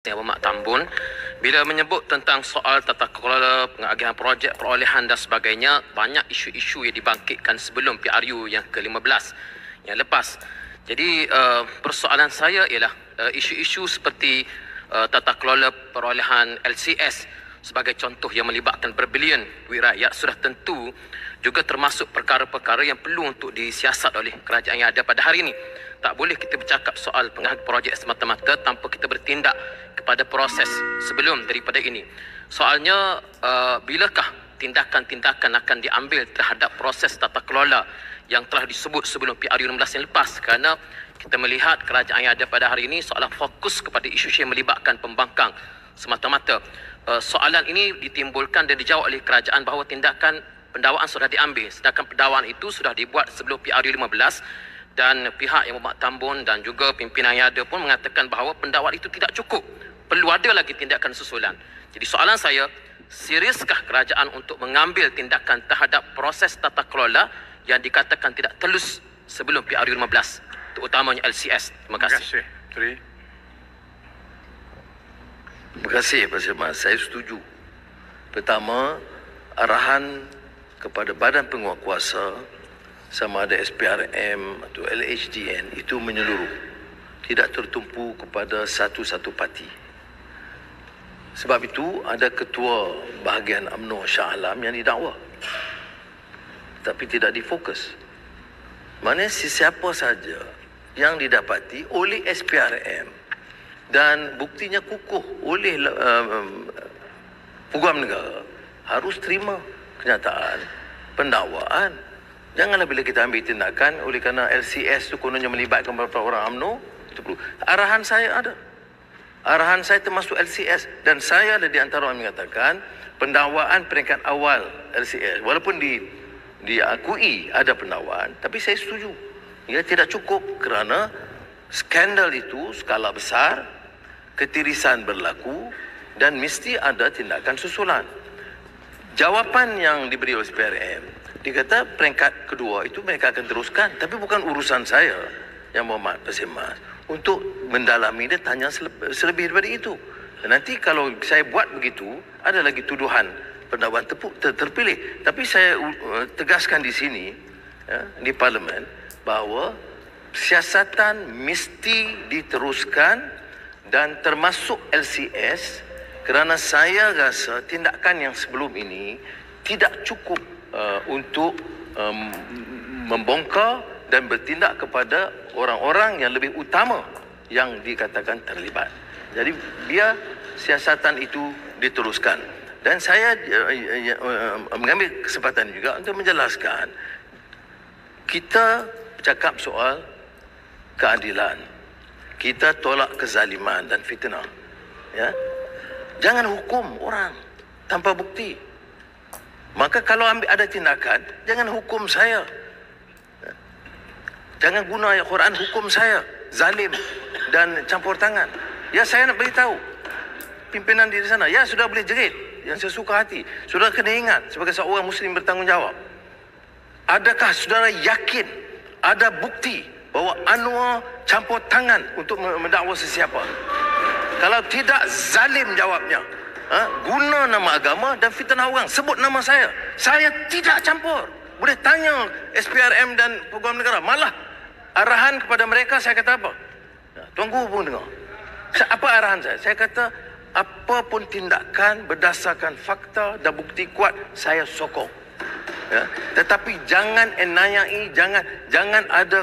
Yang Mak Tambun bila menyebut tentang soal tata kelola pengagihan projek perolehan dan sebagainya, banyak isu-isu yang dibangkitkan sebelum PRU yang ke-15 yang lepas. Jadi persoalan saya ialah isu-isu seperti tata kelola perolehan LCS sebagai contoh yang melibatkan berbilion duit rakyat sudah tentu juga termasuk perkara-perkara yang perlu untuk disiasat oleh kerajaan yang ada pada hari ini. Tak boleh kita bercakap soal pengagihan projek semata-mata tanpa kita bertindak kepada proses sebelum daripada ini. Soalnya, bilakah tindakan-tindakan akan diambil terhadap proses tata kelola yang telah disebut sebelum PRU 16 yang lepas? Kerana kita melihat kerajaan yang ada pada hari ini seolah fokus kepada isu yang melibatkan pembangkang semata-mata. Soalan ini ditimbulkan dan dijawab oleh kerajaan bahawa tindakan pendakwaan sudah diambil, sedangkan pendakwaan itu sudah dibuat sebelum PRU 15 dan pihak yang Mak Tambun dan juga pimpinan yang ada pun mengatakan bahawa pendakwaan itu tidak cukup. Perlu ada lagi tindakan susulan. Jadi soalan saya, seriuskah kerajaan untuk mengambil tindakan terhadap proses tata kelola yang dikatakan tidak telus sebelum PRU 15, terutamanya LCS? Terima kasih. Terima kasih Pak Syamad. Saya setuju. Pertama, arahan kepada badan penguatkuasa sama ada SPRM atau LHDN itu menyeluruh, tidak tertumpu kepada satu-satu parti. Sebab itu ada ketua bahagian UMNO Shah Alam yang didakwa tapi tidak difokus. Maknanya sesiapa saja yang didapati oleh SPRM dan buktinya kukuh oleh Peguam Negara harus terima kenyataan pendakwaan. Janganlah bila kita ambil tindakan oleh kerana LCS tu kononnya melibatkan beberapa orang UMNO, itu perlu. Arahan saya ada. Arahan saya termasuk LCS dan saya ada di antara orang yang mengatakan pendakwaan peringkat awal LCS walaupun diakui ada pendakwaan, tapi saya setuju. Ia tidak cukup kerana skandal itu skala besar, ketirisan berlaku dan mesti ada tindakan susulan. Jawapan yang diberi oleh SPRM, dikata peringkat kedua itu mereka akan teruskan, tapi bukan urusan saya yang Muhammad Pasir Mas untuk mendalami dia, tanya selebih daripada itu. Dan nanti kalau saya buat begitu, ada lagi tuduhan pendakwaan terpilih. Tapi saya tegaskan di sini, di Parlimen, bahawa siasatan mesti diteruskan dan termasuk LCS, kerana saya rasa tindakan yang sebelum ini tidak cukup untuk membongkar dan bertindak kepada orang-orang yang lebih utama yang dikatakan terlibat. Jadi biar siasatan itu diteruskan. Dan saya mengambil kesempatan juga untuk menjelaskan, kita bercakap soal keadilan. Kita tolak kezaliman dan fitnah. Ya? Jangan hukum orang tanpa bukti. Maka kalau ada tindakan, jangan hukum saya. Jangan guna ayat Quran hukum saya zalim dan campur tangan. Ya, saya nak beritahu pimpinan di sana, ya sudah boleh jerit yang sesuka hati. Saudara kena ingat sebagai seorang Muslim bertanggungjawab. Adakah saudara yakin ada bukti bahawa Anwar campur tangan untuk mendakwa sesiapa? Kalau tidak, zalim jawabnya. Guna nama agama dan fitnah orang. Sebut nama saya. Saya tidak campur. Boleh tanya SPRM dan Peguam Negara. Malah arahan kepada mereka saya kata apa? Tuan Guru pun dengar. Apa arahan saya? Saya kata apapun tindakan berdasarkan fakta dan bukti kuat, saya sokong. Ya? Tetapi jangan enayai, jangan ada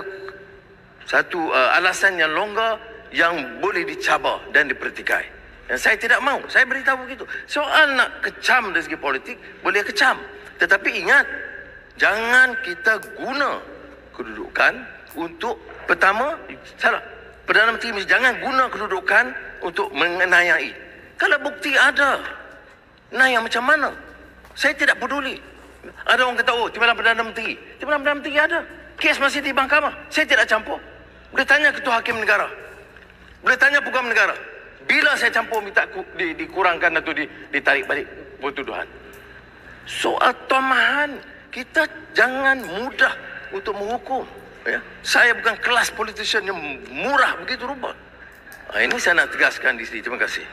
satu alasan yang longgar yang boleh dicabar dan dipertikai. Dan saya tidak mahu. Saya beritahu begitu. Soal nak kecam dari segi politik, boleh kecam. Tetapi ingat, jangan kita guna kedudukan untuk, pertama, salah. Perdana Menteri jangan guna kedudukan untuk mengenayai. Kalau bukti ada, naya macam mana? Saya tidak peduli. Ada orang kata, oh, Timbalan Perdana Menteri. Timbalan Perdana Menteri ada. Kes masih di mahkamah. Saya tidak campur. Boleh tanya Ketua Hakim Negara. Boleh tanya Peguam Negara. Bila saya campur minta dikurangkan atau ditarik balik pertuduhan. Soal tomahan, kita jangan mudah untuk menghukum. Ya. Saya bukan kelas politician yang murah begitu rupa. Ini saya nak tegaskan di sini. Terima kasih.